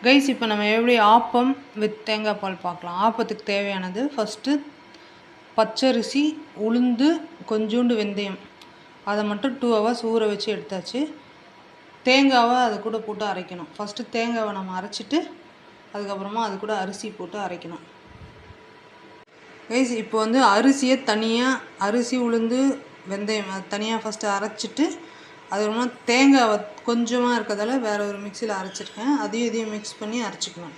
Guys இப்போ நம்ம எப்படி ஆப்பம் வித் தேங்காய் பால் பார்க்கலாம். ஆப்பத்துக்கு தேவையானது ஃபஸ்ட்டு பச்சரிசி, உளுந்து, கொஞ்சோண்டு வெந்தயம், அதை மட்டும் 2 hours ஊற வச்சு எடுத்தாச்சு. தேங்காவை அது கூட போட்டு அரைக்கணும். ஃபஸ்ட்டு தேங்காவை நம்ம அரைச்சிட்டு அதுக்கப்புறமா அது கூட அரிசி போட்டு அரைக்கணும். கைஸ் இப்போ அரிசியை தனியாக, அரிசி, உளுந்து, வெந்தயம் அது தனியாக ஃபஸ்ட்டு அரைச்சிட்டு அதுக்கப்புறமா தேங்காவை கொஞ்சமாக இருக்கிறதால வேறு ஒரு மிக்சியில் அரைச்சிருக்கேன். அதையும் இதையும் மிக்ஸ் பண்ணி அரைச்சிக்கணும்.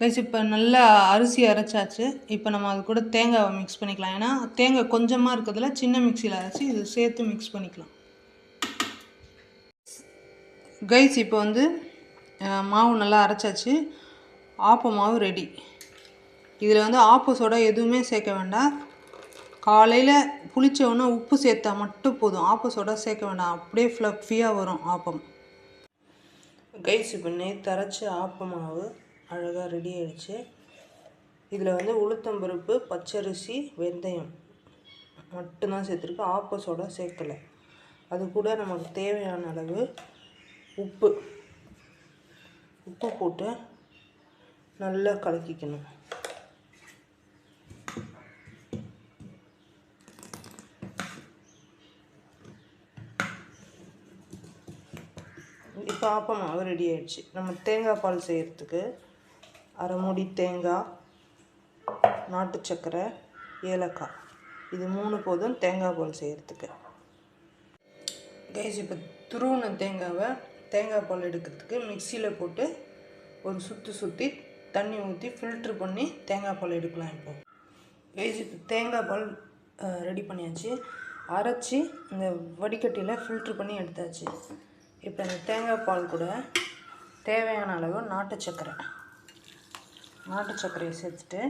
கைஸ் இப்போ நல்லா அரிசி அரைச்சாச்சு. இப்போ நம்ம அது கூட தேங்காவை மிக்ஸ் பண்ணிக்கலாம். ஏன்னா தேங்காய் கொஞ்சமாக இருக்கிறதுல சின்ன மிக்சியில் அரைச்சி இது சேர்த்து மிக்ஸ் பண்ணிக்கலாம். கைஸ் இப்போ மாவு நல்லா அரைச்சாச்சு. ஆப்ப மாவு ரெடி. இதில் ஆப்ப சோடா எதுவுமே சேர்க்க வேண்டாம். காலையில் புளிச்சோன்னா உப்பு சேர்த்தா மட்டும் போதும். ஆப்ப சோடா சேர்க்க வேண்டாம். அப்படியே ஃப்ளஃபியாக வரும் ஆப்பம். கைஸ் இப்போ நேற்று அரைச்ச ஆப்ப மாவு அழகாக ரெடி ஆகிடுச்சு. இதில் உளுத்தம்பருப்பு, பச்சரிசி, வெந்தயம் மட்டும்தான் சேர்த்துருக்கு. ஆப்ப சோடா சேர்க்கலை. அது கூட நமக்கு தேவையான அளவு உப்பு போட்டு நல்லா கலக்கிக்கணும். இப்போ ஆப்ப மாவு ரெடி ஆகிடுச்சு. நம்ம தேங்காய் பால் செய்கிறதுக்கு அரை மூடி தேங்காய், நாட்டு சர்க்கரை, ஏலக்காய் இது 3 போதும் தேங்காய் பால் செய்கிறதுக்கு. கைஸ் இப்போ துருவின தேங்காவை தேங்காய் பால் எடுக்கிறதுக்கு மிக்சியில் போட்டு ஒரு சுற்றி தண்ணி ஊற்றி ஃபில்ட்ரு பண்ணி தேங்காய் பால் எடுக்கலாம். இப்போ கைஸ் இப்போ தேங்காய் பால் ரெடி பண்ணியாச்சு. அரைச்சி இந்த வடிகட்டியில் ஃபில்ட்ரு பண்ணி எடுத்தாச்சு. இப்போ இந்த தேங்காய் பால் கூட தேவையான அளவு நாட்டு சர்க்கரையை சேர்த்துட்டு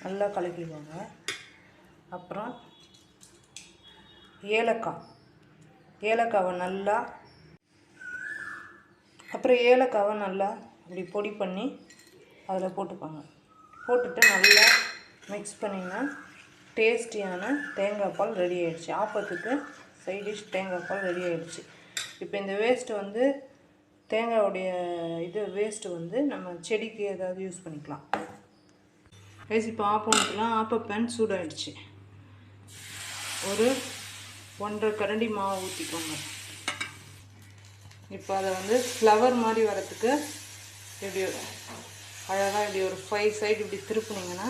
நல்லா கலக்கிடுவாங்க. அப்புறம் ஏலக்காவை நல்லா இப்படி பொடி பண்ணி அதில் போட்டுப்பாங்க. போட்டுட்டு நல்லா மிக்ஸ் பண்ணிங்கன்னா டேஸ்டியான தேங்காய் பால் ரெடி ஆகிடுச்சு. ஆப்பத்துக்கு சைட் டிஷ் தேங்காய் பால் ரெடி ஆகிடுச்சு. இப்போ இந்த வேஸ்ட்டு தேங்காயோடைய வேஸ்ட்டு நம்ம செடிக்கு ஏதாவது யூஸ் பண்ணிக்கலாம். கைஸ் இப்போ ஆப்பம் ஆப்ப பேன் சூடாகிடுச்சு. ஒரு 1.5 கரண்டி மாவு ஊற்றிக்கோங்க. இப்போ அதை ஃப்ளவர் மாதிரி வரத்துக்கு இப்படி அழகாக இப்படி ஒரு 5 சைடு இப்படி திருப்புனீங்கன்னா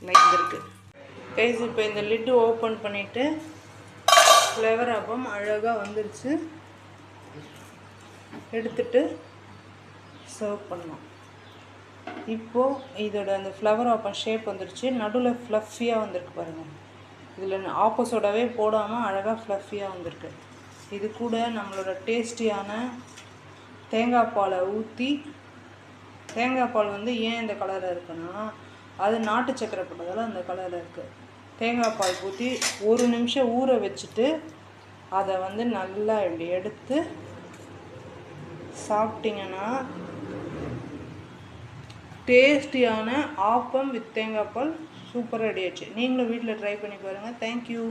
லைக் இருக்குது. கைஸ் இப்போ இந்த லிட்டு ஓப்பன் பண்ணிவிட்டு ஃப்ளவர் ஆப்பம் அழகாக வந்துருச்சு. எடுத்துட்டு சர்வ் பண்ணலாம். இப்போது இதோட அந்த ஃப்ளவர் ஆப்பம் ஷேப் வந்துருச்சு. நடுவில் ஃப்ளஃபியாக வந்திருக்கு பாருங்கள். இதில் ஆப்ப சோடாவே போடாமல் அழகாக ஃப்ளஃபியாக வந்திருக்கு. இது கூட நம்மளோட டேஸ்டியான தேங்காய் பாலை ஊற்றி, தேங்காய் பால் ஏன் இந்த கலரில் இருக்குன்னா அது நாட்டு சக்கரை போட்டதால் அந்த கலரில் இருக்குது. தேங்காய் பால் ஊற்றி 1 நிமிஷம் ஊற வச்சுட்டு அதை நல்லா இப்படி எடுத்து சாப்பிட்டிங்கன்னா டேஸ்டியான ஆப்பம் வித் தேங்காய் பால் சூப்பராக ரெடி ஆச்சு. நீங்களும் வீட்டில் ட்ரை பண்ணி பாருங்கள். தேங்க்யூ.